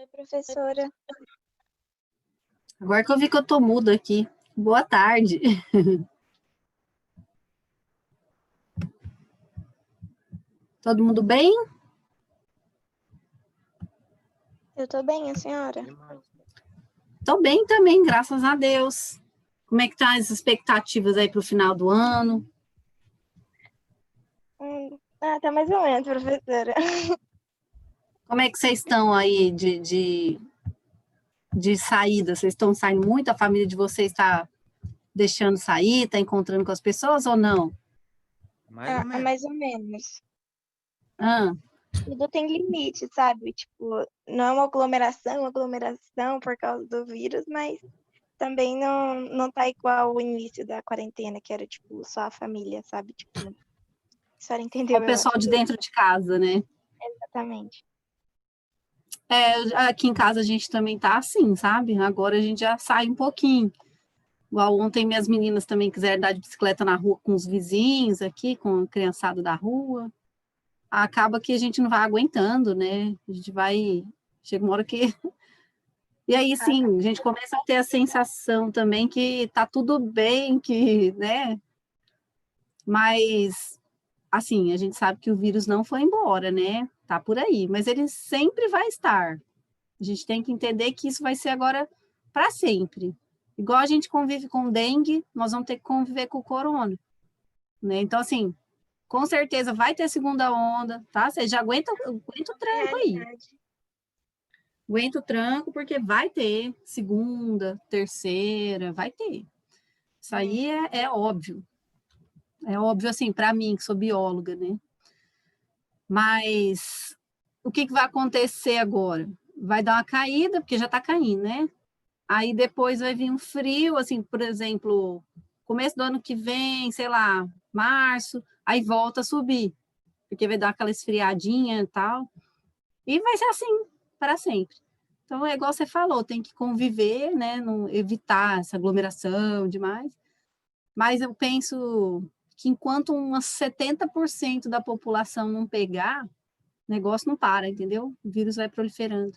Oi, professora. Agora que eu vi que eu tô muda aqui. Boa tarde. Todo mundo bem? Eu tô bem, a senhora? Tô bem também, graças a Deus. Como é que tá as expectativas aí para o final do ano? Tá mais ou menos, professora. Como é que vocês estão aí de saída? Vocês estão saindo muito? A família de vocês está deixando sair, está encontrando com as pessoas ou não? Mais ou menos. Ah, Tudo tem limite, sabe? Tipo, não é uma aglomeração por causa do vírus, mas também não tá igual o início da quarentena, que era, tipo, só a família, sabe? Tipo, a senhora só o entendeu, eu pessoal acho. de dentro de casa, né? Exatamente. Aqui em casa a gente também tá assim, sabe? Agora a gente já sai um pouquinho. Igual ontem minhas meninas também quiseram andar de bicicleta na rua com os vizinhos aqui, com a criançada da rua. Acaba que a gente não vai aguentando, né? A gente vai... Chega uma hora que... E aí, Ah, tá. sim, a gente começa a ter a sensação também que tá tudo bem, que, né? Mas, assim, a gente sabe que o vírus não foi embora, né? Tá por aí, mas ele sempre vai estar. A gente tem que entender que isso vai ser agora para sempre. Igual a gente convive com dengue, nós vamos ter que conviver com o corona, né? Então, assim, com certeza vai ter segunda onda, tá? Você já aguenta o tranco aí. Realidade. Aguenta o tranco, porque vai ter segunda, terceira, vai ter. Isso aí é óbvio. É óbvio, assim, para mim, que sou bióloga, né? Mas o que vai acontecer agora? Vai dar uma caída, porque já está caindo, né? Aí depois vai vir um frio, assim, por exemplo, começo do ano que vem, sei lá, março, aí volta a subir, porque vai dar aquela esfriadinha e tal, e vai ser assim para sempre. Então, é igual você falou, tem que conviver, né, não evitar essa aglomeração demais, mas eu penso que enquanto umas 70% da população não pegar, o negócio não para, entendeu? O vírus vai proliferando.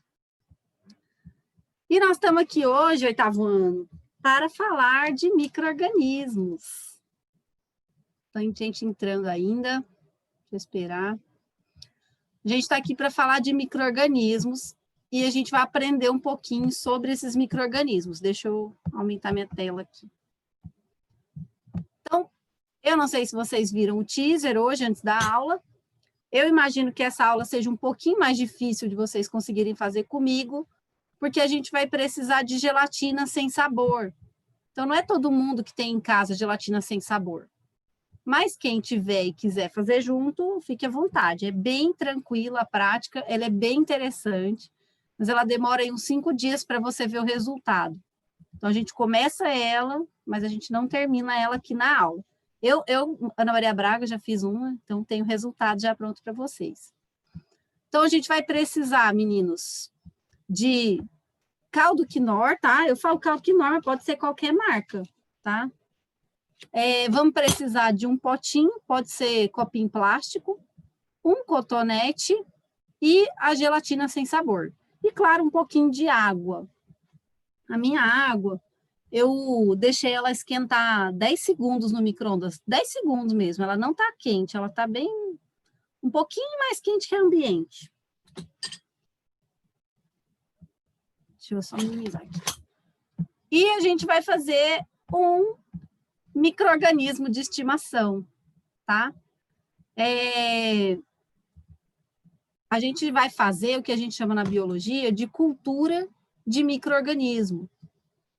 E nós estamos aqui hoje, oitavo ano, para falar de micro-organismos. Tem gente entrando ainda, deixa eu esperar. A gente está aqui para falar de micro-organismos e a gente vai aprender um pouquinho sobre esses micro-organismos. Deixa eu aumentar minha tela aqui. Então, eu não sei se vocês viram o teaser hoje, antes da aula. Eu imagino que essa aula seja um pouquinho mais difícil de vocês conseguirem fazer comigo, porque a gente vai precisar de gelatina sem sabor. Então, não é todo mundo que tem em casa gelatina sem sabor. Mas quem tiver e quiser fazer junto, fique à vontade. É bem tranquila a prática, ela é bem interessante, mas ela demora aí uns 5 dias para você ver o resultado. Então, a gente começa ela, mas a gente não termina ela aqui na aula. Ana Maria Braga, já fiz uma, então tenho o resultado já pronto para vocês. Então, a gente vai precisar, meninos, de caldo Knorr, tá? Eu falo caldo Knorr, mas pode ser qualquer marca, tá? Vamos precisar de um potinho, pode ser copinho plástico, um cotonete e a gelatina sem sabor. E, claro, um pouquinho de água. A minha água, eu deixei ela esquentar 10 segundos no micro-ondas, 10 segundos mesmo, ela não está quente, ela está bem, um pouquinho mais quente que o ambiente. Deixa eu só minimizar aqui. E a gente vai fazer um micro-organismo de estimação, tá? A gente vai fazer o que a gente chama na biologia de cultura de micro-organismo.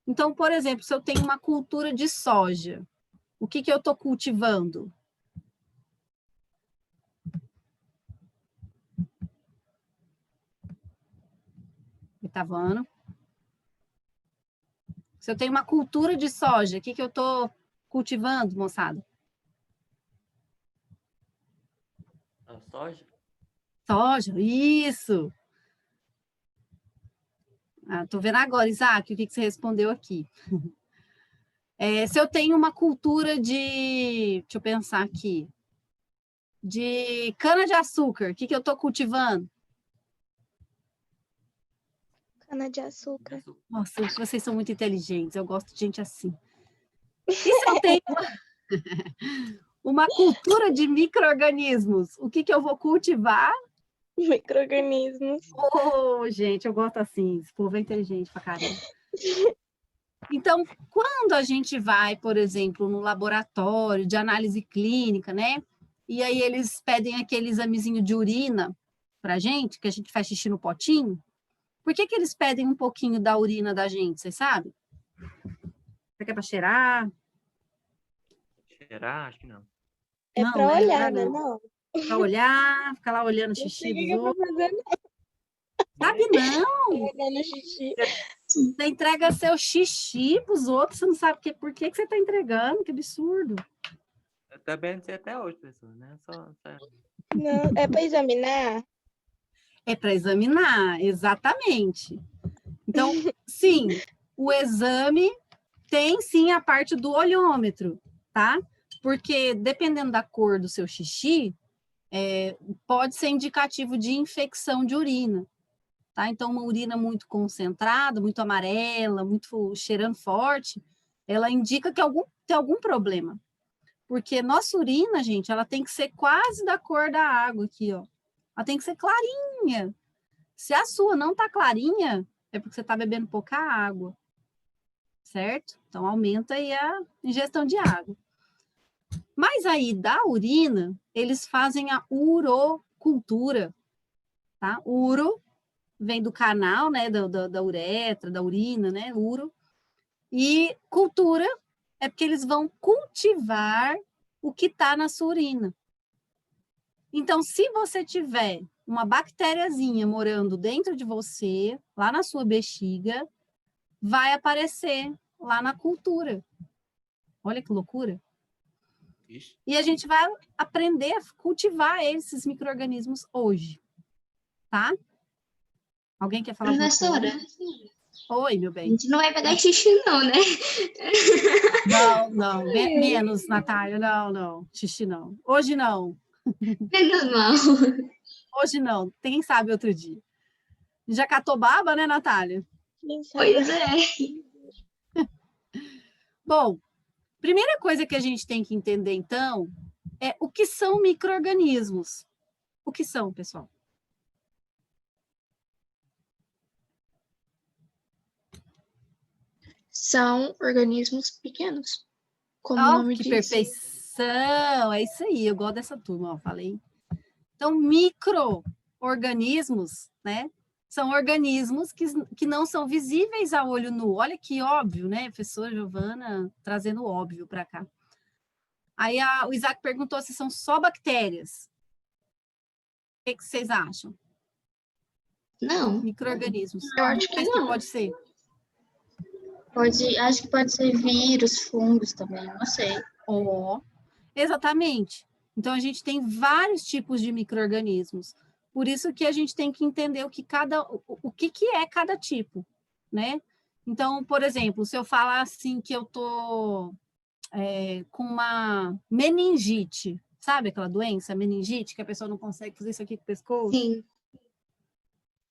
Então, por exemplo, se eu tenho uma cultura de soja, o que eu estou cultivando? Oitavo ano. Se eu tenho uma cultura de soja, o que eu estou cultivando, moçada? A soja? Soja, isso! Estou vendo agora, Isaac, o que você respondeu aqui. Se eu tenho uma cultura de, deixa eu pensar aqui, de cana-de-açúcar, o que eu estou cultivando? Cana-de-açúcar. Nossa, vocês são muito inteligentes, eu gosto de gente assim. E se eu tenho uma cultura de micro-organismos, o que eu vou cultivar? Micro-organismos. Oh, gente, eu gosto assim, esse povo é inteligente pra caramba. Então, quando a gente vai, por exemplo, no laboratório de análise clínica, né? E aí eles pedem aquele examezinho de urina pra gente, que a gente faz xixi no potinho. Por que eles pedem um pouquinho da urina da gente, vocês sabem? Será que é para cheirar? Cheirar? Acho que não. É Não, pra né? olhar, Não. Não. Para olhar, ficar lá olhando o Não xixi sei o que dos eu vou outros. fazer, Sabe não? olhando xixi. Você entrega seu xixi pros outros, você não sabe por que você está entregando, que absurdo. Eu também não sei até hoje, professor, né? Não, é pra examinar? É para examinar, exatamente. Então, sim, o exame tem sim a parte do olhômetro, tá? Porque dependendo da cor do seu xixi, pode ser indicativo de infecção de urina, tá? Então, uma urina muito concentrada, muito amarela, muito cheirando forte, ela indica que tem algum problema. Porque nossa urina, gente, ela tem que ser quase da cor da água aqui, ó. Ela tem que ser clarinha. Se a sua não tá clarinha, é porque você tá bebendo pouca água, certo? Então, aumenta aí a ingestão de água. Mas aí, da urina, eles fazem a urocultura, tá? Uro vem do canal, né, da uretra, da urina, né, uro. E cultura é porque eles vão cultivar o que está na sua urina. Então, se você tiver uma bactériazinha morando dentro de você, lá na sua bexiga, vai aparecer lá na cultura. Olha que loucura. Ixi. E a gente vai aprender a cultivar esses micro-organismos hoje, tá? Alguém quer falar alguma Professora, coisa? Oi, meu a bem. gente não vai pegar xixi não, né? Não. Menos, Natália. Não. Xixi não. Hoje não. Menos mal. Hoje não. Quem sabe outro dia. Já catou baba, né, Natália? Quem sabe? Pois é. Bom, primeira coisa que a gente tem que entender, então, é o que são micro-organismos. O que são, pessoal? São organismos pequenos, como o nome Que diz. perfeição! É isso aí, eu gosto dessa turma, ó, falei. Então, micro-organismos, né? São organismos que não são visíveis a olho nu. Olha que óbvio, né? Professora Giovana trazendo óbvio para cá. Aí o Isaac perguntou se são só bactérias. O que vocês acham? Não, Micro-organismos. eu acho que Mas que não. pode ser? Acho que pode ser vírus, fungos também, não sei. Exatamente. Então, a gente tem vários tipos de micro-organismos. Por isso que a gente tem que entender o que é cada tipo, né? Então, por exemplo, se eu falar assim que eu tô com uma meningite, sabe aquela doença, meningite, que a pessoa não consegue fazer isso aqui com o pescoço? Sim.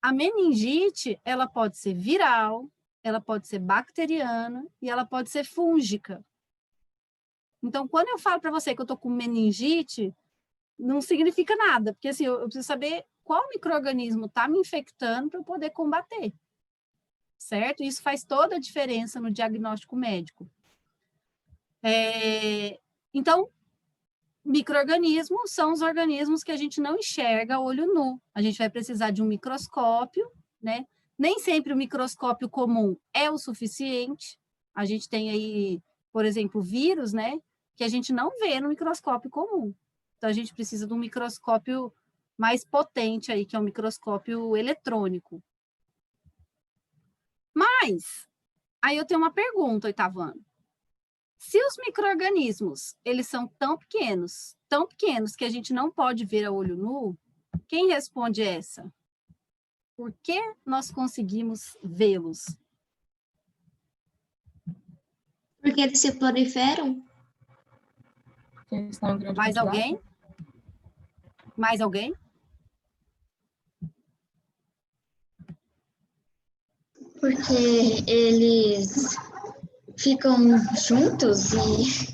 A meningite, ela pode ser viral, ela pode ser bacteriana e ela pode ser fúngica. Então, quando eu falo para você que eu tô com meningite, não significa nada, porque assim, eu preciso saber qual micro-organismo está me infectando para eu poder combater, certo? Isso faz toda a diferença no diagnóstico médico. Então, micro-organismos são os organismos que a gente não enxerga a olho nu. A gente vai precisar de um microscópio, né? Nem sempre o microscópio comum é o suficiente. A gente tem aí, por exemplo, vírus, né? Que a gente não vê no microscópio comum. Então, a gente precisa de um microscópio mais potente aí, que é um microscópio eletrônico. Mas, aí eu tenho uma pergunta, oitavo ano. Se os micro-organismos, eles são tão pequenos que a gente não pode ver a olho nu, quem responde essa? Por que nós conseguimos vê-los? Porque eles se proliferam? Mais alguém? Mais alguém? Porque eles ficam juntos e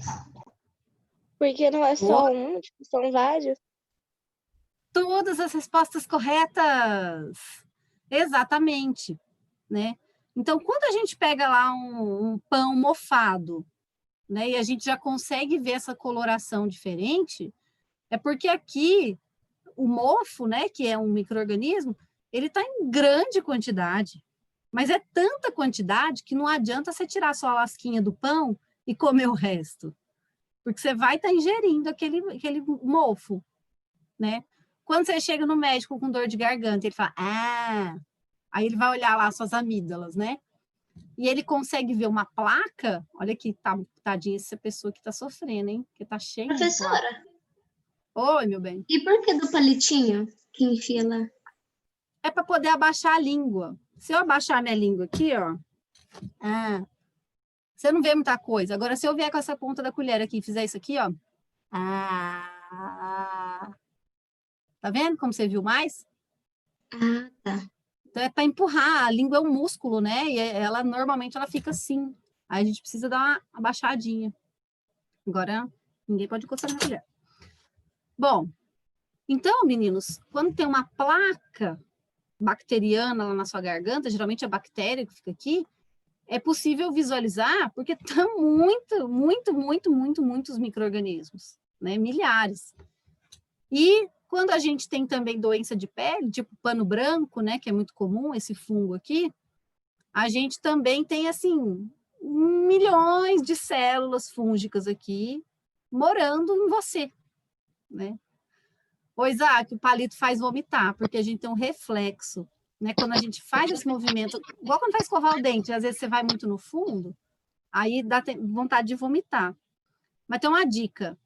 Porque não é só um, tipo, são vários. Todas as respostas corretas. Exatamente, né? Então, quando a gente pega lá um pão mofado, né, e a gente já consegue ver essa coloração diferente, é porque aqui o mofo, né, que é um micro-organismo, ele está em grande quantidade, mas é tanta quantidade que não adianta você tirar só a lasquinha do pão e comer o resto, porque você vai estar ingerindo aquele mofo, né? Quando você chega no médico com dor de garganta, ele fala, aí ele vai olhar lá suas amígdalas, né? E ele consegue ver uma placa, olha aqui, tadinha essa pessoa que tá sofrendo, hein? Que tá cheia de placa. professora, Oi, meu bem. e por que do palitinho que enfia lá? É para poder abaixar a língua. Se eu abaixar minha língua aqui, ó, você não vê muita coisa. Agora, se eu vier com essa ponta da colher aqui e fizer isso aqui, ó, tá vendo como você viu mais? Ah, tá. Então, é para empurrar. A língua é um músculo, né? E ela, normalmente, ela fica assim. Aí a gente precisa dar uma abaixadinha. Agora, ninguém pode encostar na colher. Bom, então, meninos, quando tem uma placa bacteriana lá na sua garganta, geralmente é a bactéria que fica aqui, é possível visualizar, porque estão muitos micro-organismos, né? Milhares. E quando a gente tem também doença de pele, tipo pano branco, né? Que é muito comum, esse fungo aqui, a gente também tem, assim, milhões de células fúngicas aqui morando em você, né? Ô, Isaac, o palito faz vomitar, porque a gente tem um reflexo, né? Quando a gente faz esse movimento, igual quando vai escovar o dente, às vezes você vai muito no fundo, aí dá vontade de vomitar. Mas tem uma dica.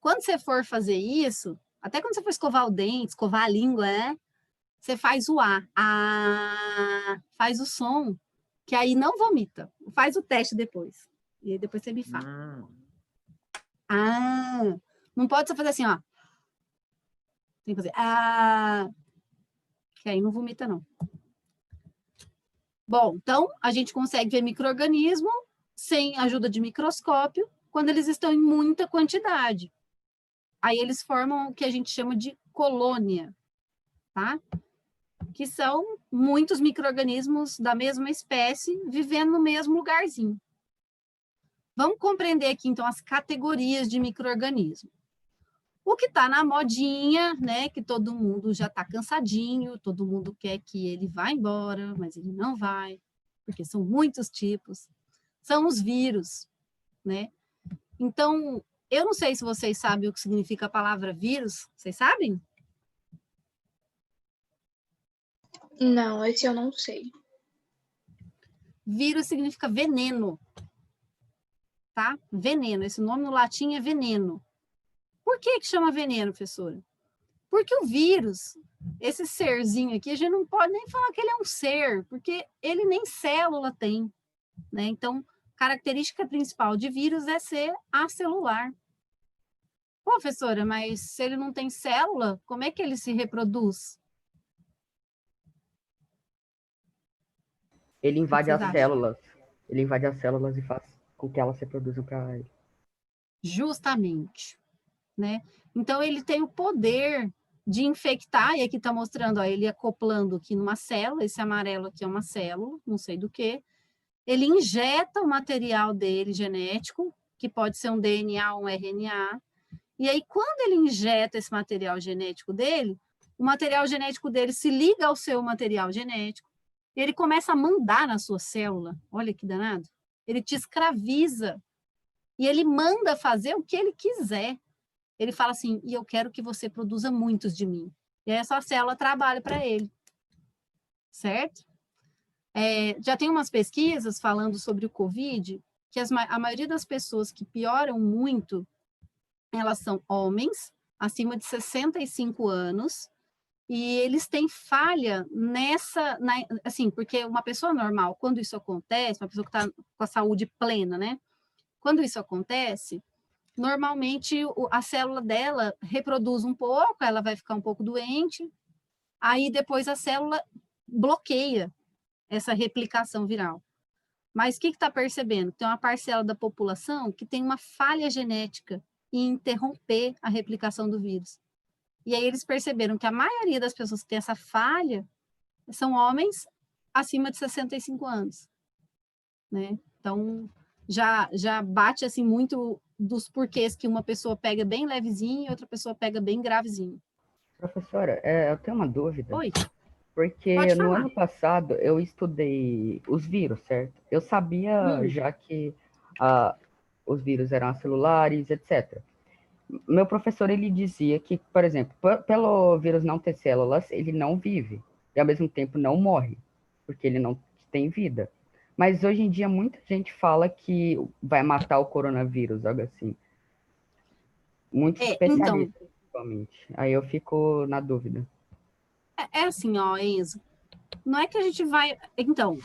Quando você for fazer isso, até quando você for escovar o dente, escovar a língua, né? Você faz o A. Faz o som, que aí não vomita. Faz o teste depois. E aí depois você me fala. Não pode só fazer assim, ó. Tem que fazer que aí não vomita, não. Bom, então, a gente consegue ver micro-organismo sem ajuda de microscópio quando eles estão em muita quantidade. Aí eles formam o que a gente chama de colônia, tá? Que são muitos micro-organismos da mesma espécie vivendo no mesmo lugarzinho. Vamos compreender aqui, então, as categorias de micro-organismo. O que está na modinha, né, que todo mundo já está cansadinho, todo mundo quer que ele vá embora, mas ele não vai, porque são muitos tipos, são os vírus, né? Então, eu não sei se vocês sabem o que significa a palavra vírus, vocês sabem? Não, esse eu não sei. Vírus significa veneno, tá? Veneno, esse nome no latim é veneno. Por que chama veneno, professora? Porque o vírus, esse serzinho aqui, a gente não pode nem falar que ele é um ser, porque ele nem célula tem, né? Então, característica principal de vírus é ser acelular. Pô, professora, mas se ele não tem célula, como é que ele se reproduz? Ele invade as acham? células. Ele invade as células e faz com que elas se reproduzam para ele. Justamente, né? Então, ele tem o poder de infectar, e aqui está mostrando, ó, ele acoplando aqui numa célula, esse amarelo aqui é uma célula, não sei do que, ele injeta o material dele genético, que pode ser um DNA ou um RNA, e aí quando ele injeta esse material genético dele, o material genético dele se liga ao seu material genético, e ele começa a mandar na sua célula, olha que danado, ele te escraviza, e ele manda fazer o que ele quiser. Ele fala assim, e eu quero que você produza muitos de mim. E aí essa célula trabalha para ele. Certo? Já tem umas pesquisas falando sobre o Covid, que a maioria das pessoas que pioram muito, elas são homens, acima de 65 anos, e eles têm falha assim, porque uma pessoa normal, quando isso acontece, uma pessoa que está com a saúde plena, né? Quando isso acontece, normalmente a célula dela reproduz um pouco, ela vai ficar um pouco doente, aí depois a célula bloqueia. essa replicação viral. Mas o que está percebendo? Tem uma parcela da população que tem uma falha genética em interromper a replicação do vírus. E aí eles perceberam que a maioria das pessoas que tem essa falha são homens acima de 65 anos, né? Então, já bate, assim, muito dos porquês que uma pessoa pega bem levezinho e outra pessoa pega bem gravezinho. Professora, eu tenho uma dúvida. Oi, Porque pode no falar. ano passado eu estudei os vírus, certo? Eu sabia já que os vírus eram acelulares, etc. Meu professor, ele dizia que, por exemplo, pelo vírus não ter células, ele não vive. E, ao mesmo tempo, não morre, porque ele não tem vida. Mas, hoje em dia, muita gente fala que vai matar o coronavírus, algo assim. Muitos Então, especialistas, principalmente. Aí eu fico na dúvida. é assim, ó, Enzo, não é que a gente vai... Então,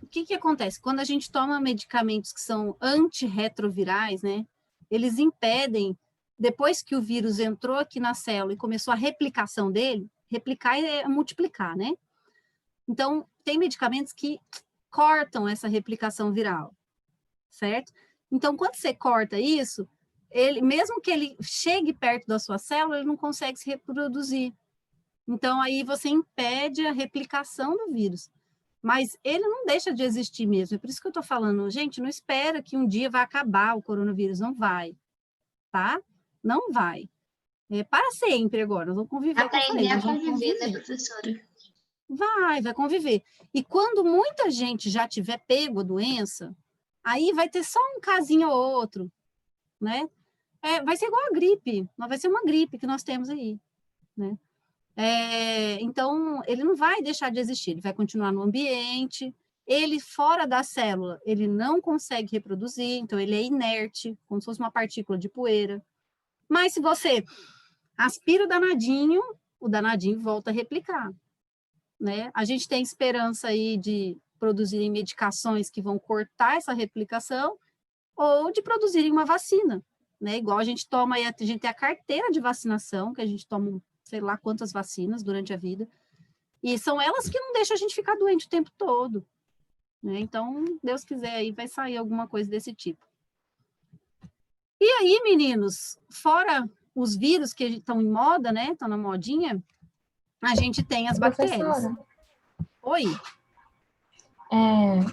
o que acontece? Quando a gente toma medicamentos que são antirretrovirais, né, eles impedem, depois que o vírus entrou aqui na célula e começou a replicação dele, replicar é multiplicar, né? Então, tem medicamentos que cortam essa replicação viral, certo? Então, quando você corta isso, ele, mesmo que ele chegue perto da sua célula, ele não consegue se reproduzir. Então, aí você impede a replicação do vírus. Mas ele não deixa de existir mesmo. É por isso que eu estou falando, gente, não espera que um dia vai acabar o coronavírus. Não vai, tá? Não vai. Para sempre agora, nós vamos conviver, Aprender a nós vamos conviver, né, conviver. professora? Vai conviver. E quando muita gente já tiver pego a doença, aí vai ter só um casinho ou outro, né? Vai ser igual a gripe, não vai ser uma gripe que nós temos aí, né? Então, ele não vai deixar de existir, ele vai continuar no ambiente, ele fora da célula, ele não consegue reproduzir, então ele é inerte, como se fosse uma partícula de poeira. Mas se você aspira o danadinho volta a replicar, né? A gente tem esperança aí de produzirem medicações que vão cortar essa replicação ou de produzirem uma vacina, né? Igual a gente toma aí, a gente tem a carteira de vacinação, que a gente toma sei lá quantas vacinas durante a vida, e são elas que não deixam a gente ficar doente o tempo todo, né? Então, Deus quiser, aí vai sair alguma coisa desse tipo. E aí, meninos, fora os vírus que estão em moda, né? Estão na modinha, a gente tem as bactérias. Professora, Oi,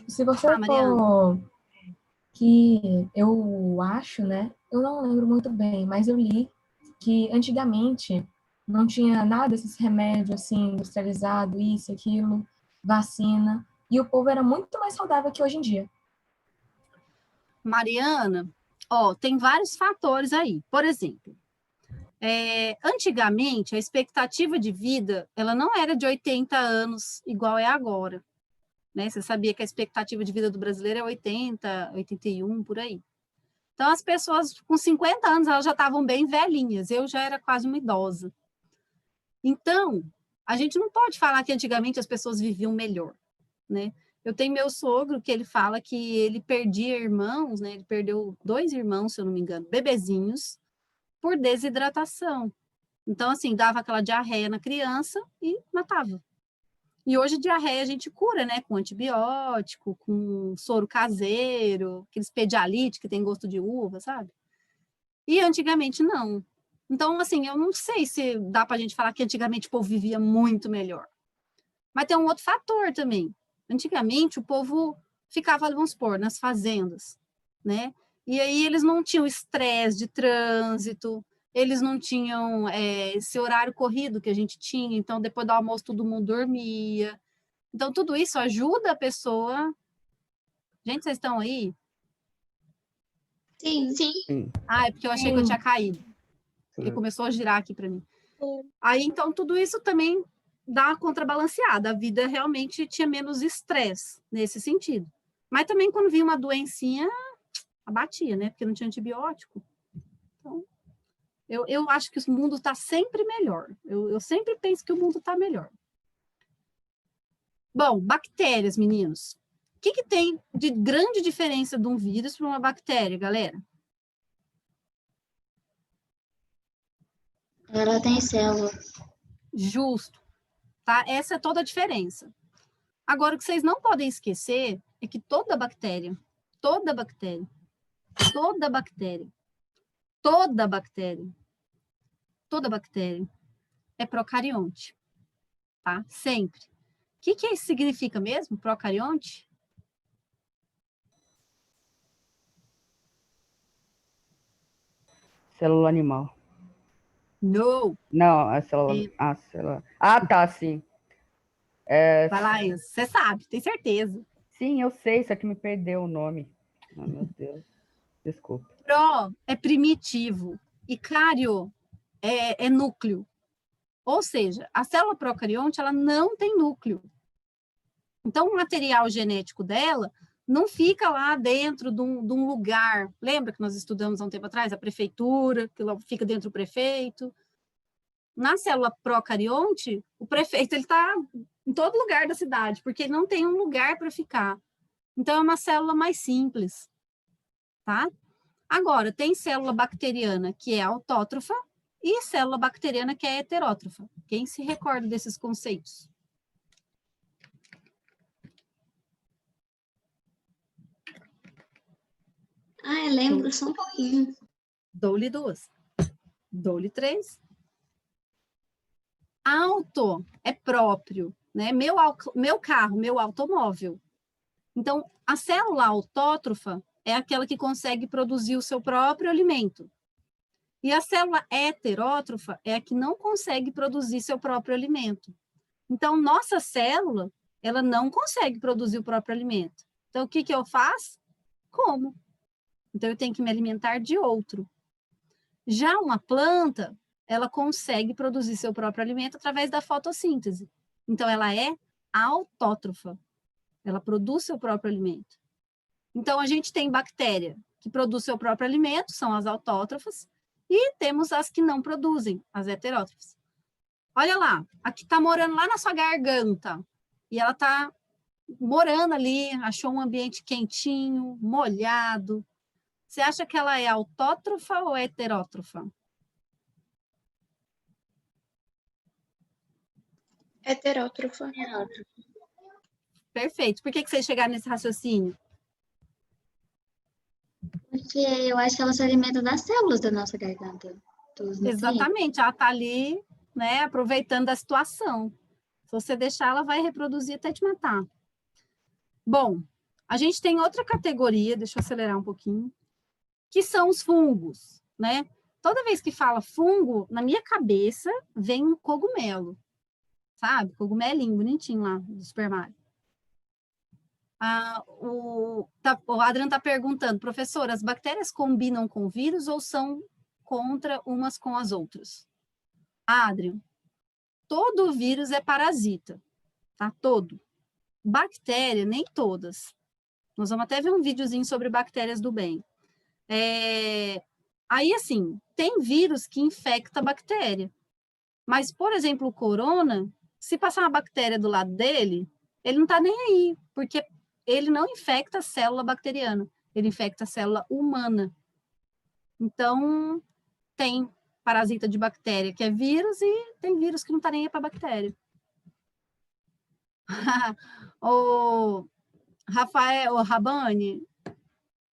se você Mariana. for que eu acho, né? Eu não lembro muito bem, mas eu li que antigamente não tinha nada desses remédios assim, industrializado, isso, aquilo, vacina, e o povo era muito mais saudável que hoje em dia. Mariana, ó, tem vários fatores aí. Por exemplo, antigamente a expectativa de vida ela não era de 80 anos igual é agora, né? Você sabia que a expectativa de vida do brasileiro é 80, 81 por aí. Então as pessoas com 50 anos elas já estavam bem velhinhas. Eu já era quase uma idosa. Então a gente não pode falar que antigamente as pessoas viviam melhor, né? Eu tenho meu sogro que ele fala que ele perdia irmãos, né? Ele perdeu 2 irmãos, se eu não me engano, bebezinhos, por desidratação. Então, assim, dava aquela diarreia na criança e matava. E hoje diarreia a gente cura, né? Com antibiótico, com soro caseiro, aqueles Pedialyte que tem gosto de uva, sabe? E antigamente não. Então, assim, eu não sei se dá pra gente falar que antigamente o povo vivia muito melhor. Mas tem um outro fator também. Antigamente, o povo ficava, vamos supor, nas fazendas, né? E aí eles não tinham estresse de trânsito, eles não tinham esse horário corrido que a gente tinha, então depois do almoço todo mundo dormia. Então, tudo isso ajuda a pessoa... Gente, vocês estão aí? Sim. Sim. Ah, é porque eu achei que eu tinha caído. Porque Sim. começou a girar aqui para mim. Aí, então, tudo isso também dá uma contrabalanceada. A vida realmente tinha menos estresse nesse sentido. Mas também, quando vinha uma doencinha, abatia, né? Porque não tinha antibiótico. Então, eu acho que o mundo está sempre melhor. Eu sempre penso que o mundo está melhor. Bom, bactérias, meninos. O que tem de grande diferença de um vírus para uma bactéria, galera? Ela tem célula. Justo. Tá? Essa é toda a diferença. Agora, o que vocês não podem esquecer é que toda bactéria, toda bactéria, toda bactéria, toda bactéria, toda bactéria é procarionte, tá? Sempre. O que isso significa mesmo, procarionte? Célula animal. No. Não, a célula... A célula... Ah, tá, sim. Vai lá, Enzo. Você sabe, tem certeza. Sim, eu sei, só que me perdeu o nome. Oh, meu Deus. Desculpa. Pro é primitivo e cário é núcleo. Ou seja, a célula procarionte, ela não tem núcleo. Então, o material genético dela não fica lá dentro de um lugar. Lembra que nós estudamos há um tempo atrás? A prefeitura, que fica dentro do prefeito. Na célula procarionte, o prefeito está em todo lugar da cidade, porque ele não tem um lugar para ficar. Então, é uma célula mais simples. Tá? Agora, tem célula bacteriana que é autótrofa e célula bacteriana que é heterótrofa. Quem se recorda desses conceitos? Ah, eu lembro só um pouquinho. Dou-lhe 2. Dou-lhe 3. Auto é próprio, né? Meu carro, meu automóvel. Então, a célula autótrofa é aquela que consegue produzir o seu próprio alimento. E a célula heterótrofa é a que não consegue produzir seu próprio alimento. Então, nossa célula, ela não consegue produzir o próprio alimento. Então, o que eu faço? Como. Então, eu tenho que me alimentar de outro. Já uma planta, ela consegue produzir seu próprio alimento através da fotossíntese. Então, ela é autótrofa. Ela produz seu próprio alimento. Então, a gente tem bactéria que produz seu próprio alimento, são as autótrofas, e temos as que não produzem, as heterótrofas. Olha lá, a que está morando lá na sua garganta, e ela está morando ali, achou um ambiente quentinho, molhado. Você acha que ela é autótrofa ou heterótrofa? Heterótrofa. Perfeito. Por que vocês chegaram nesse raciocínio? Porque eu acho que ela se alimenta das células da nossa garganta. Exatamente, ela está ali, né, aproveitando a situação. Se você deixar, ela vai reproduzir até te matar. Bom, a gente tem outra categoria, deixa eu acelerar um pouquinho, que são os fungos, né? Toda vez que fala fungo, na minha cabeça vem um cogumelo, sabe? Cogumelinho, bonitinho lá, do Super Mario. O Adriano está perguntando, professor, as bactérias combinam com vírus ou são contra umas com as outras? Adriano, todo vírus é parasita, tá? Todo. Bactéria, nem todas. Nós vamos até ver um videozinho sobre bactérias do bem. Aí, assim, tem vírus que infecta a bactéria. Mas, por exemplo, o corona, se passar uma bactéria do lado dele, ele não está nem aí, porque ele não infecta a célula bacteriana, ele infecta a célula humana. Então, tem parasita de bactéria que é vírus e tem vírus que não está nem aí para bactéria. O Rafael, o Rabani,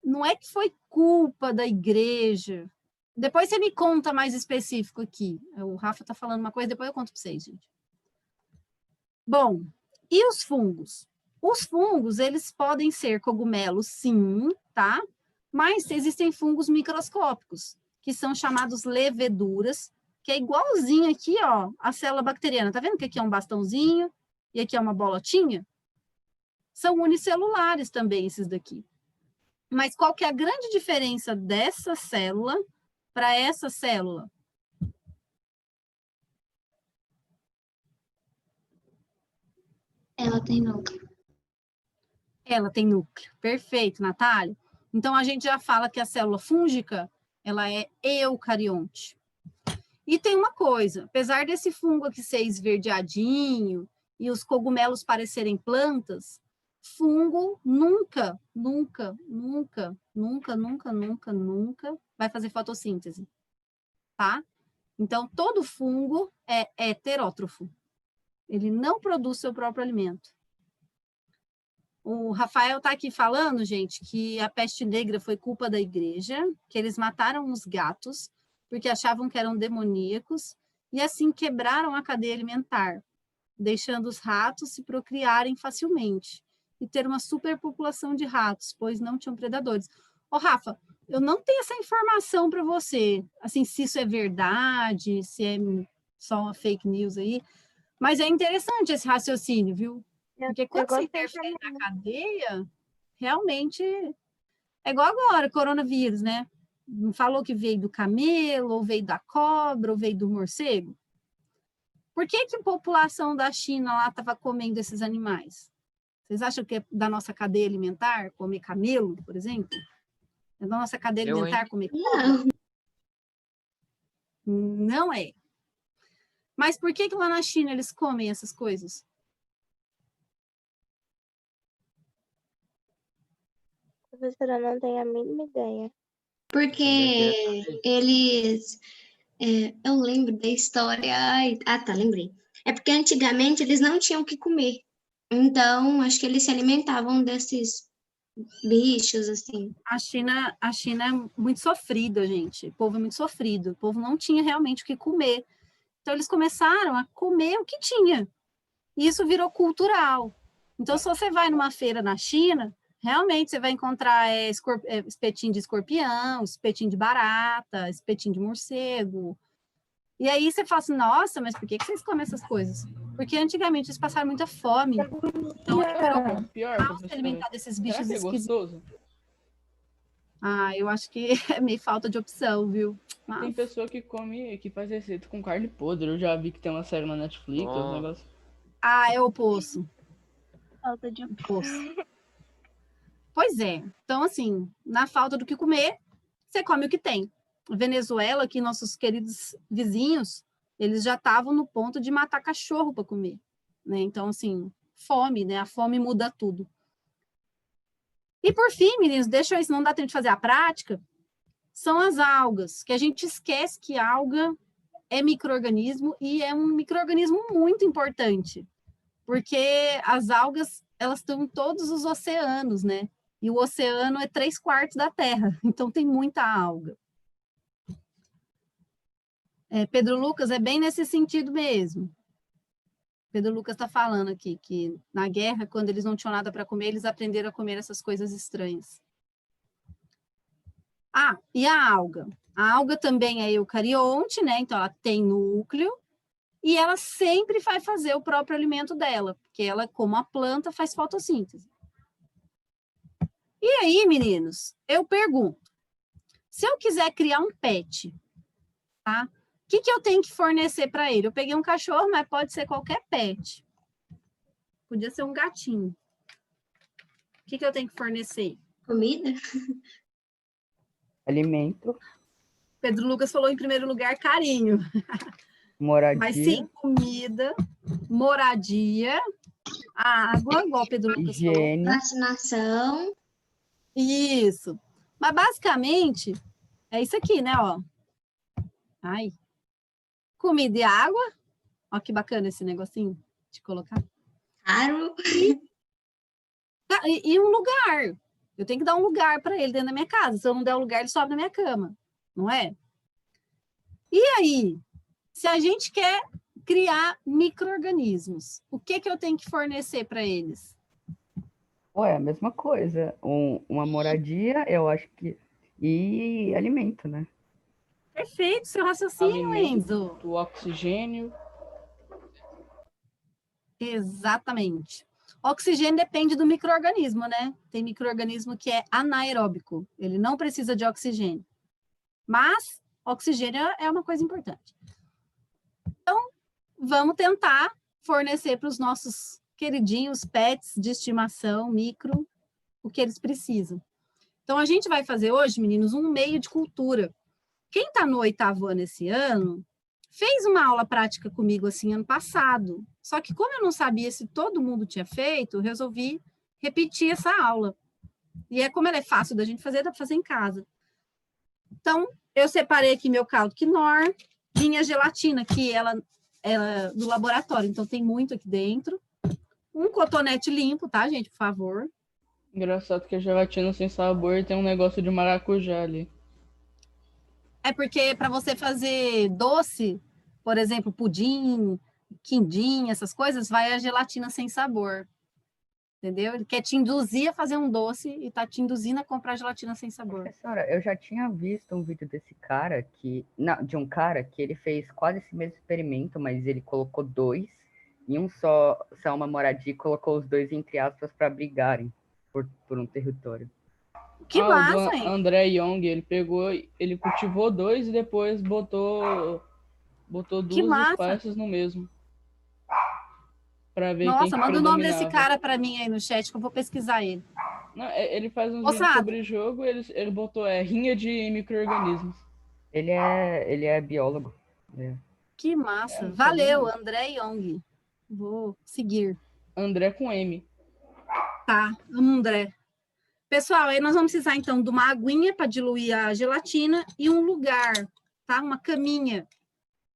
não é que foi culpa da igreja. Depois você me conta mais específico aqui. O Rafa está falando uma coisa, depois eu conto para vocês, gente. Bom, e os fungos? Os fungos, eles podem ser cogumelos, sim, tá? Mas existem fungos microscópicos, que são chamados leveduras, que é igualzinho aqui, ó, a célula bacteriana. Tá vendo que aqui é um bastãozinho e aqui é uma bolotinha? São unicelulares também esses daqui. Mas qual que é a grande diferença dessa célula para essa célula? Ela tem núcleo. Ela tem núcleo. Perfeito, Natália. Então, a gente já fala que a célula fúngica, ela é eucarionte. E tem uma coisa, apesar desse fungo aqui ser esverdeadinho e os cogumelos parecerem plantas, fungo nunca, nunca, nunca, nunca, nunca, nunca, nunca vai fazer fotossíntese, tá? Então, todo fungo é heterótrofo. Ele não produz seu próprio alimento. O Rafael está aqui falando, gente, que a peste negra foi culpa da igreja, que eles mataram os gatos porque achavam que eram demoníacos e assim quebraram a cadeia alimentar, deixando os ratos se procriarem facilmente e ter uma superpopulação de ratos, pois não tinham predadores. Ô, Rafa, eu não tenho essa informação para você, assim, se isso é verdade, se é só uma fake news aí, mas é interessante esse raciocínio, viu? Porque quando você interfere na cadeia, realmente é igual agora, coronavírus, né? Não falou que veio do camelo, ou veio da cobra, ou veio do morcego? Por que que a população da China lá estava comendo esses animais? Vocês acham que é da nossa cadeia alimentar comer camelo, por exemplo? É da nossa cadeia alimentar comer cobra? Não é. Mas por que que lá na China eles comem essas coisas? Professora, eu não tenho a mínima ideia. Porque eles. Eu lembro da história. Tá, lembrei. É porque antigamente eles não tinham o que comer. Então, acho que eles se alimentavam desses bichos, assim. A China é muito sofrida, gente. O povo é muito sofrido. O povo não tinha realmente o que comer. Então, eles começaram a comer o que tinha. E isso virou cultural. Então, se você vai numa feira na China, realmente você vai encontrar espetinho de escorpião, espetinho de barata, espetinho de morcego. E aí você fala assim, nossa, mas por que vocês comem essas coisas? Porque antigamente eles passaram muita fome. Então, virou Pior, se professor. alimentar desses Será bichos que é esquisitos. gostoso? Ah, eu acho que é meio falta de opção, viu? Tem Mas... pessoa que come, que faz receita com carne podre. Eu já vi que tem uma série na Netflix, os Nossa. negócios. Ah, é o poço. Falta de Poço. Pois é. Então, assim, na falta do que comer, você come o que tem. Venezuela, aqui, nossos queridos vizinhos, eles já estavam no ponto de matar cachorro para comer, né? Então, assim, fome, né? A fome muda tudo. E, por fim, meninos, deixa eu, se não dá tempo de fazer a prática, são as algas, que a gente esquece que alga é micro-organismo e é um micro-organismo muito importante, porque as algas, elas estão em todos os oceanos, né? E o oceano é 3/4 da Terra, então tem muita alga. Pedro Lucas, é bem nesse sentido mesmo. Pedro Lucas está falando aqui que na guerra, quando eles não tinham nada para comer, eles aprenderam a comer essas coisas estranhas. Ah, e a alga? A alga também é eucarionte, né? Então ela tem núcleo e ela sempre vai fazer o próprio alimento dela, porque ela, como a planta, faz fotossíntese. E aí, meninos, eu pergunto, se eu quiser criar um pet, tá? O que eu tenho que fornecer para ele? Eu peguei um cachorro, mas pode ser qualquer pet. Podia ser um gatinho. O que eu tenho que fornecer? Comida? Alimento, Pedro Lucas falou em primeiro lugar carinho. moradia. Mas sim, comida, moradia, água, igual o Pedro Lucas higiene. Vacinação. Isso. Mas basicamente é isso aqui, né, ó. Ai. Comida e água. Ó que bacana esse negocinho de colocar. Caro. E um lugar. Eu tenho que dar um lugar para ele dentro da minha casa. Se eu não der um lugar, ele sobe na minha cama. Não é? E aí, se a gente quer criar micro-organismos, o que eu tenho que fornecer para eles? Ué, a mesma coisa. Uma moradia, eu acho que. E alimento, né? Perfeito, seu raciocínio, Alimento, Enzo. o oxigênio. Exatamente. Oxigênio depende do micro-organismo, né? Tem micro-organismo que é anaeróbico, ele não precisa de oxigênio. Mas oxigênio é uma coisa importante. Então, vamos tentar fornecer para os nossos queridinhos pets de estimação, micro, o que eles precisam. Então, a gente vai fazer hoje, meninos, um meio de cultura. Quem está no 8º ano esse ano, fez uma aula prática comigo assim ano passado. Só que como eu não sabia se todo mundo tinha feito, eu resolvi repetir essa aula. E como ela é fácil da gente fazer, dá para fazer em casa. Então, eu separei aqui meu caldo quinor, minha gelatina, que ela do laboratório, então tem muito aqui dentro. Um cotonete limpo, tá, gente? Por favor. Engraçado que a gelatina sem sabor tem um negócio de maracujá ali. É porque para você fazer doce, por exemplo, pudim, quindim, essas coisas, vai a gelatina sem sabor. Entendeu? Ele quer te induzir a fazer um doce e tá te induzindo a comprar gelatina sem sabor. Professora, eu já tinha visto um vídeo desse cara que. Não, de um cara que ele fez quase esse mesmo experimento, mas ele colocou dois em um só uma moradia e colocou os dois entre aspas para brigarem por um território. Que O do massa, hein? André Young, ele cultivou dois e depois botou Que duas massa. espécies no mesmo. Pra ver quem Nossa, que manda o nome desse predominava. cara para mim aí no chat que eu vou pesquisar ele. Não, ele faz uns Moçada. vídeos sobre jogo, ele botou rinha de micro-organismos. Ele é biólogo. Que massa. não Valeu, sabia. André Young. Vou seguir. André com M. Tá, André. Pessoal, aí nós vamos precisar, então, de uma aguinha para diluir a gelatina e um lugar, tá? Uma caminha.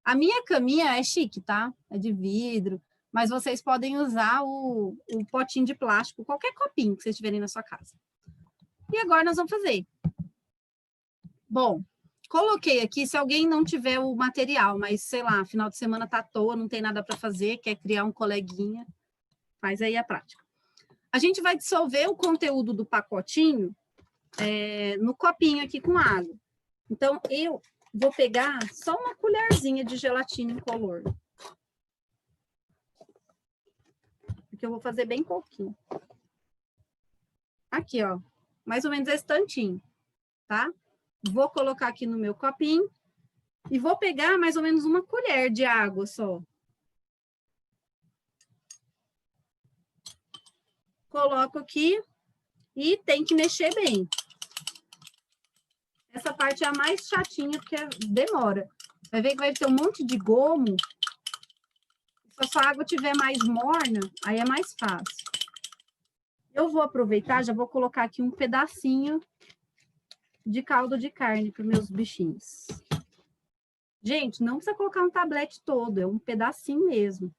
A minha caminha é chique, tá? É de vidro, mas vocês podem usar o potinho de plástico, qualquer copinho que vocês tiverem na sua casa. E agora nós vamos fazer. Bom, coloquei aqui, se alguém não tiver o material, mas, sei lá, final de semana tá à toa, não tem nada para fazer, quer criar um coleguinha, faz aí a prática. A gente vai dissolver o conteúdo do pacotinho no copinho aqui com água. Então, eu vou pegar só uma colherzinha de gelatina incolor. Porque eu vou fazer bem pouquinho. Aqui, ó. Mais ou menos esse tantinho, tá? Vou colocar aqui no meu copinho e vou pegar mais ou menos uma colher de água só. Coloco aqui e tem que mexer bem. Essa parte é a mais chatinha, porque demora. Vai ver que vai ter um monte de gomo. Se a sua água estiver mais morna, aí é mais fácil. Eu vou aproveitar, já vou colocar aqui um pedacinho de caldo de carne para os meus bichinhos. Gente, não precisa colocar um tablete todo, é um pedacinho mesmo.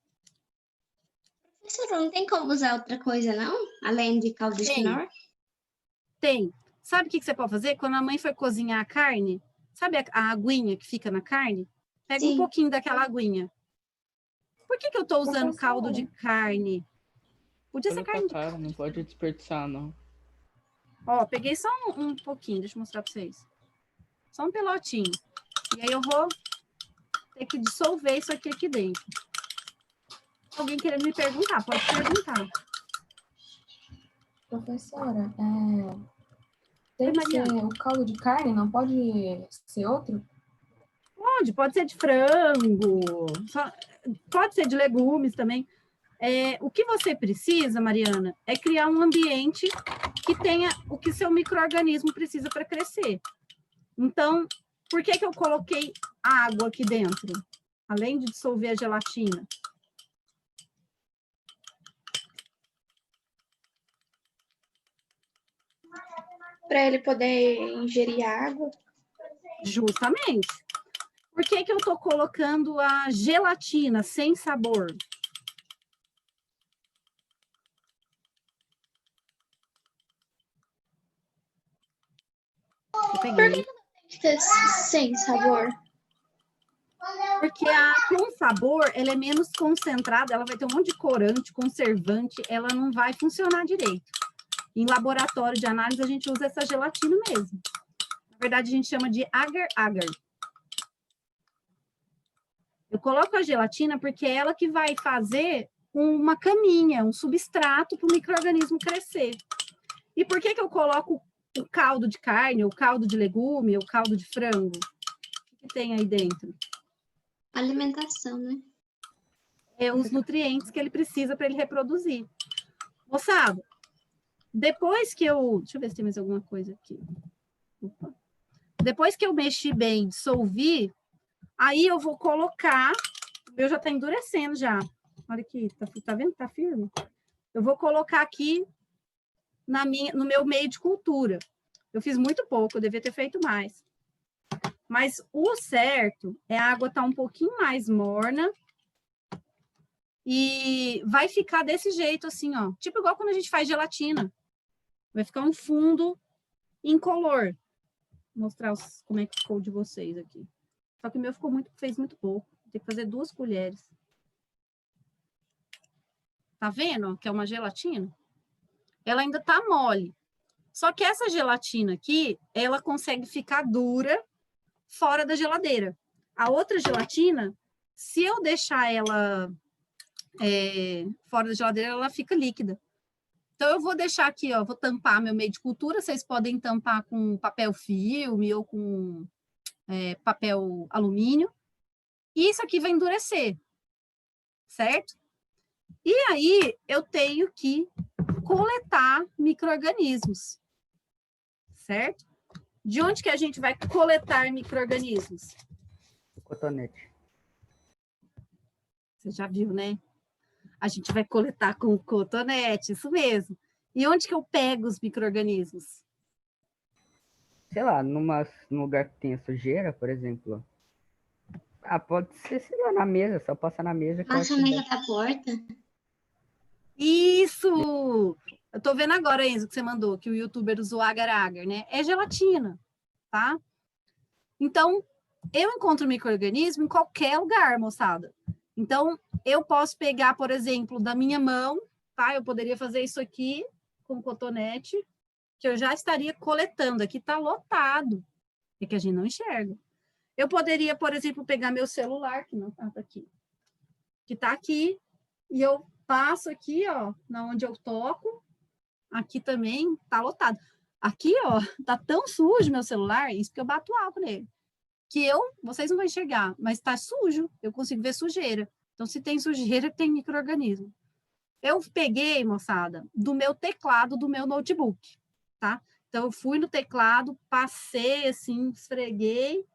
Professora, não tem como usar outra coisa, não? Além de caldo de quinoa? Tem. Sabe o que você pode fazer? Quando a mãe for cozinhar a carne, sabe a aguinha que fica na carne? Pega um pouquinho daquela aguinha. Por que eu estou usando caldo de carne? Podia ser carne de carne. Não pode desperdiçar, não. Ó, peguei só um pouquinho, deixa eu mostrar para vocês. Só um pelotinho. E aí eu vou ter que dissolver isso aqui dentro. Alguém querendo me perguntar, pode perguntar. Professora, tem que ser o caldo de carne, não pode ser outro? Pode ser de frango, pode ser de legumes também. O que você precisa, Mariana, é criar um ambiente que tenha o que seu micro-organismo precisa para crescer. Então, por que eu coloquei água aqui dentro? Além de dissolver a gelatina. Para ele poder ingerir água. Justamente. Por que eu estou colocando a gelatina sem sabor? Por que não tem que ter sem sabor? Porque com sabor, ela é menos concentrada, ela vai ter um monte de corante, conservante, ela não vai funcionar direito. Em laboratório de análise, a gente usa essa gelatina mesmo. Na verdade, a gente chama de agar-agar. Eu coloco a gelatina porque é ela que vai fazer uma caminha, um substrato para o micro-organismo crescer. E por que eu coloco o caldo de carne, o caldo de legume, o caldo de frango? O que tem aí dentro? Alimentação, né? Os nutrientes que ele precisa para ele reproduzir. Moçada, depois que eu... Deixa eu ver se tem mais alguma coisa aqui. Opa. Depois que eu mexi bem, dissolvi, aí eu vou colocar... O meu já está endurecendo já. Olha aqui, tá vendo? Tá firme. Eu vou colocar aqui no meu meio de cultura. Eu fiz muito pouco, eu devia ter feito mais. Mas o certo é a água estar um pouquinho mais morna E vai ficar desse jeito, assim, ó. Tipo igual quando a gente faz gelatina. Vai ficar um fundo incolor. Vou mostrar como é que ficou o de vocês aqui. Só que o meu fez muito pouco. Tem que fazer 2 colheres. Tá vendo que é uma gelatina? Ela ainda tá mole. Só que essa gelatina aqui, ela consegue ficar dura fora da geladeira. A outra gelatina, se eu deixar ela fora da geladeira, ela fica líquida. Então, eu vou deixar aqui, ó, vou tampar meu meio de cultura. Vocês podem tampar com papel filme ou com papel alumínio. E isso aqui vai endurecer, certo? E aí, eu tenho que coletar micro-organismos, certo? De onde que a gente vai coletar micro-organismos? Cotonete. Você já viu, né? A gente vai coletar com o cotonete, isso mesmo. E onde que eu pego os micro-organismos? Sei lá, num lugar que tenha sujeira, por exemplo. Ah, pode ser, sei lá, na mesa, só passar na mesa. Que eu acho que Maçaneta da porta. Isso! Eu tô vendo agora, Enzo, que você mandou, que o youtuber usou agar-agar, né? É gelatina, tá? Então, eu encontro micro-organismo em qualquer lugar, moçada. Então, eu posso pegar, por exemplo, da minha mão, tá? Eu poderia fazer isso aqui com cotonete, que eu já estaria coletando. Aqui tá lotado. É que a gente não enxerga. Eu poderia, por exemplo, pegar meu celular, que não tá aqui, que tá aqui, e eu passo aqui, ó, na onde eu toco, aqui também tá lotado. Aqui, ó, tá tão sujo meu celular, isso que eu bato álcool nele, que vocês não vão enxergar, mas tá sujo, eu consigo ver sujeira. Então, se tem sujeira, tem micro-organismo. Eu peguei, moçada, do meu teclado do meu notebook, tá? Então, eu fui no teclado, passei assim, esfreguei,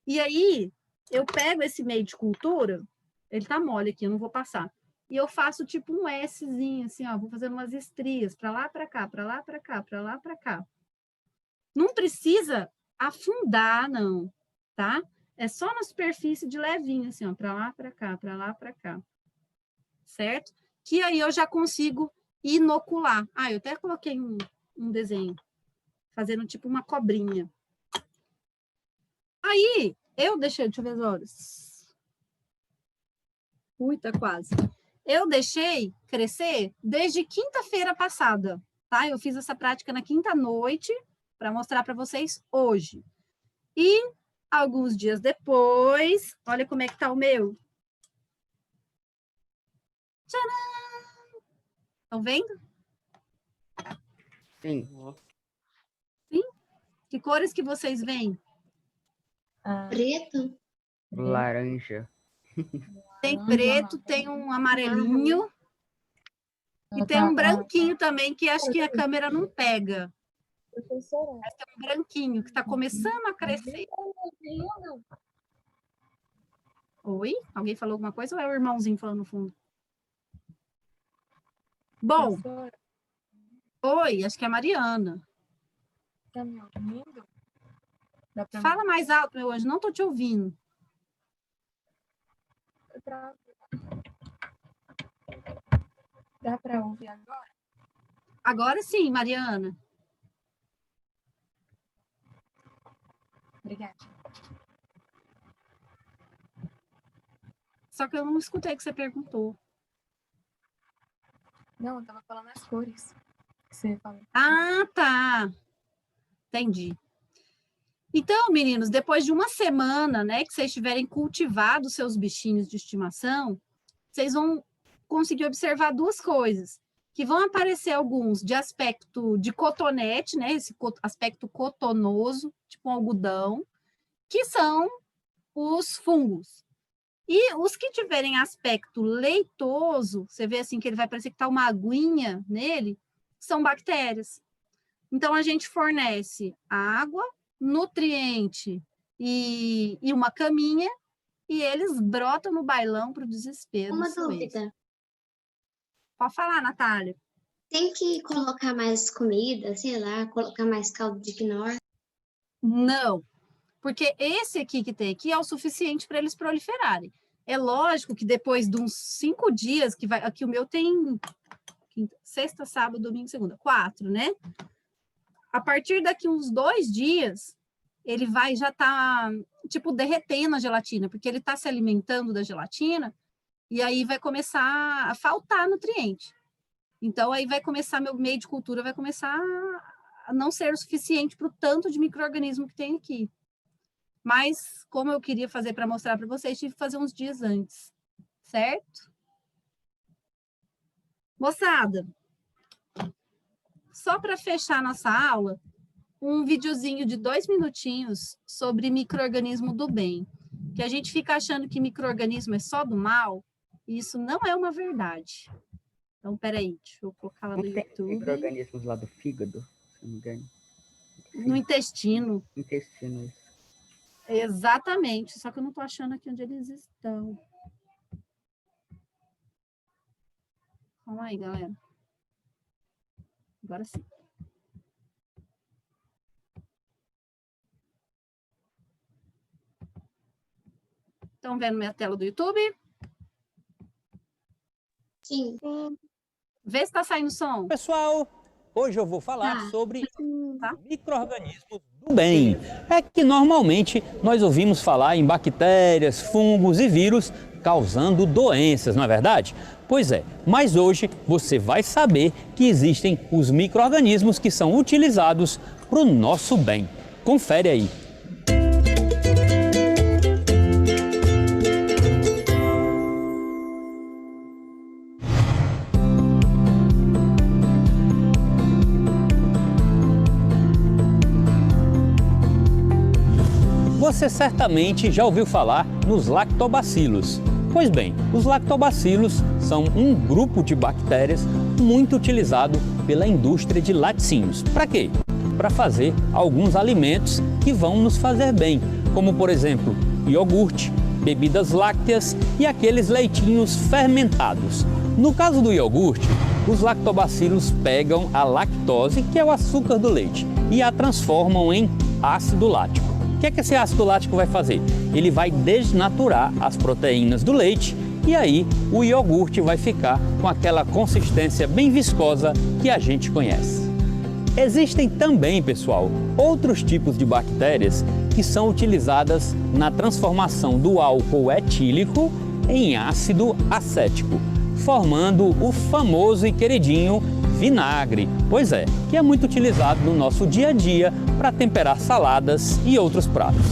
e aí eu pego esse meio de cultura, ele tá mole aqui, eu não vou passar, e eu faço tipo um Szinho, assim, ó, vou fazendo umas estrias, para lá, para cá, para lá, para cá, para lá, para cá. Não precisa afundar, não, tá? É só na superfície de levinho, assim, ó, para lá, para cá, para lá, para cá. Certo? Que aí eu já consigo inocular. Ah, eu até coloquei um desenho, fazendo tipo uma cobrinha. Aí, deixa eu ver as horas. Ui, tá quase. Eu deixei crescer desde quinta-feira passada, tá? Eu fiz essa prática na quinta-noite para mostrar para vocês hoje. E alguns dias depois, olha como é que tá o meu. Tcharam! Estão vendo? Sim. Sim? Que cores que vocês veem? Preto. Laranja. Tem preto, tem um amarelinho e tem um branquinho também, que acho que a câmera não pega. Professora. Mas tem um branquinho que está começando a crescer. Oi? Alguém falou alguma coisa ou é o irmãozinho falando no fundo? Bom, oi, acho que é a Mariana. Tá me ouvindo? Fala mais alto, meu anjo, não estou te ouvindo. Dá para ouvir agora? Agora sim, Mariana. Obrigada. Só que eu não escutei o que você perguntou. Não, eu estava falando as cores que você falou. Ah, tá. Entendi. Então, meninos, depois de uma semana, né, que vocês tiverem cultivado seus bichinhos de estimação, vocês vão conseguir observar 2 coisas, que vão aparecer alguns de aspecto de cotonete, né, esse aspecto cotonoso, tipo um algodão, que são os fungos. E os que tiverem aspecto leitoso, você vê assim que ele vai parecer que está uma aguinha nele, são bactérias. Então, a gente fornece água, nutriente e uma caminha, e eles brotam no bailão para o desespero. Uma dúvida. Pode falar, Natália. Tem que colocar mais comida, sei lá, colocar mais caldo de quinoa? Não, porque esse aqui que tem aqui é o suficiente para eles proliferarem. É lógico que depois de uns 5 dias, que vai, aqui o meu tem sexta, sábado, domingo, segunda, 4, né? A partir daqui uns 2 dias, ele vai já tá, tipo, derretendo a gelatina, porque ele tá se alimentando da gelatina, e aí vai começar a faltar nutriente. Então, aí vai começar, meu meio de cultura vai começar a não ser o suficiente para o tanto de micro-organismo que tem aqui. Mas, como eu queria fazer para mostrar para vocês, tive que fazer uns dias antes, certo? Moçada, só para fechar nossa aula, um videozinho de 2 minutinhos sobre micro-organismo do bem. Que a gente fica achando que micro-organismo é só do mal, e isso não é uma verdade. Então, peraí, deixa eu colocar lá no Não tem YouTube. micro-organismos lá do fígado, se não me engano. No intestino. Intestino, isso. Exatamente, só que eu não estou achando aqui onde eles estão. Calma aí, galera. Agora sim. Estão vendo minha tela do YouTube? Sim. Vê se está saindo som. Pessoal, hoje eu vou falar sobre Tá. micro-organismos do bem. É que normalmente nós ouvimos falar em bactérias, fungos e vírus causando doenças, não é verdade? Pois é, mas hoje você vai saber que existem os micro-organismos que são utilizados para o nosso bem. Confere aí. Você certamente já ouviu falar nos lactobacilos. Pois bem, os lactobacilos são um grupo de bactérias muito utilizado pela indústria de laticínios. Para quê? Para fazer alguns alimentos que vão nos fazer bem, como por exemplo, iogurte, bebidas lácteas e aqueles leitinhos fermentados. No caso do iogurte, os lactobacilos pegam a lactose, que é o açúcar do leite, e a transformam em ácido lático. O que esse ácido lático vai fazer? Ele vai desnaturar as proteínas do leite e aí o iogurte vai ficar com aquela consistência bem viscosa que a gente conhece. Existem também, pessoal, outros tipos de bactérias que são utilizadas na transformação do álcool etílico em ácido acético, formando o famoso e queridinho vinagre, pois é, que é muito utilizado no nosso dia a dia para temperar saladas e outros pratos.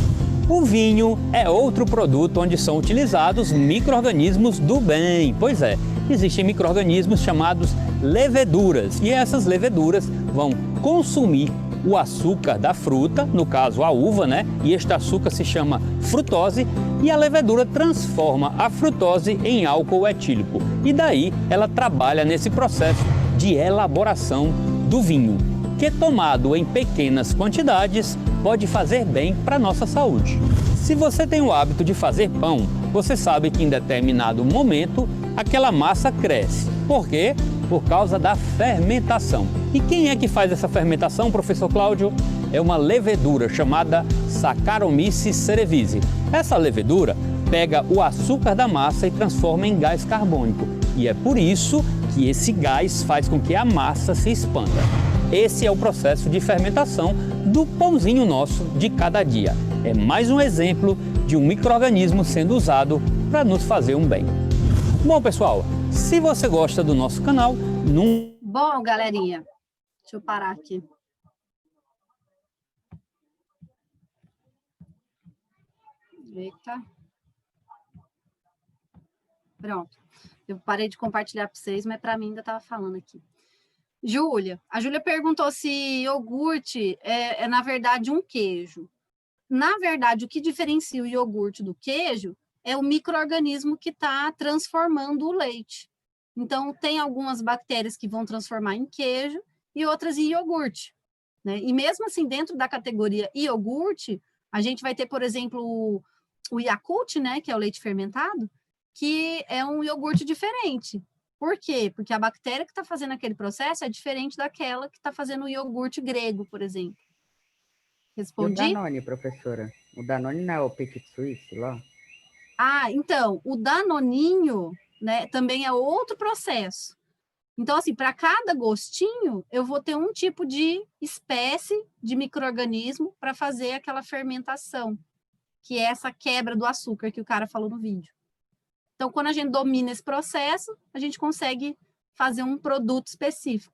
O vinho é outro produto onde são utilizados micro-organismos do bem, pois é, existem micro-organismos chamados leveduras e essas leveduras vão consumir o açúcar da fruta, no caso a uva, né? E este açúcar se chama frutose e a levedura transforma a frutose em álcool etílico e daí ela trabalha nesse processo de elaboração do vinho, que tomado em pequenas quantidades pode fazer bem para a nossa saúde. Se você tem o hábito de fazer pão, você sabe que em determinado momento aquela massa cresce. Por quê? Por causa da fermentação. E quem é que faz essa fermentação, professor Cláudio? É uma levedura chamada Saccharomyces cerevisiae. Essa levedura pega o açúcar da massa e transforma em gás carbônico. E é por isso que esse gás faz com que a massa se expanda. Esse é o processo de fermentação do pãozinho nosso de cada dia. É mais um exemplo de um micro-organismo sendo usado para nos fazer um bem. Bom, pessoal, se você gosta do nosso canal, Bom, galerinha, deixa eu parar aqui. Eita. Pronto. Eu parei de compartilhar para vocês, mas para mim ainda estava falando aqui. A Júlia perguntou se iogurte é, na verdade, um queijo. Na verdade, o que diferencia o iogurte do queijo é o micro-organismo que está transformando o leite. Então, tem algumas bactérias que vão transformar em queijo e outras em iogurte, né? E mesmo assim, dentro da categoria iogurte, a gente vai ter, por exemplo, o Yakult, né, que é o leite fermentado, que é um iogurte diferente. Por quê? Porque a bactéria que está fazendo aquele processo é diferente daquela que está fazendo o iogurte grego, por exemplo. Respondi? E o Danone, professora? O Danone não é o Petit Suisse lá? Ah, então, o danoninho, né, também é outro processo. Então, assim, para cada gostinho, eu vou ter um tipo de espécie de micro-organismo para fazer aquela fermentação, que é essa quebra do açúcar que o cara falou no vídeo. Então, quando a gente domina esse processo, a gente consegue fazer um produto específico.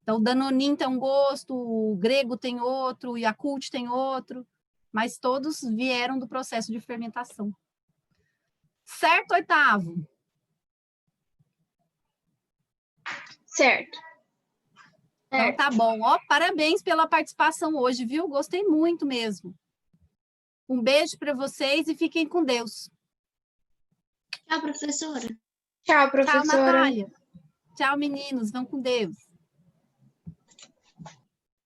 Então, o Danoninho tem um gosto, o Grego tem outro, o Yakult tem outro, mas todos vieram do processo de fermentação. Certo, oitavo? Certo. Então, tá bom. Ó, parabéns pela participação hoje, viu? Gostei muito mesmo. Um beijo para vocês e fiquem com Deus. Tchau, professora. Tchau, Tchau, professora. Natália. Tchau, meninos. Vão com Deus.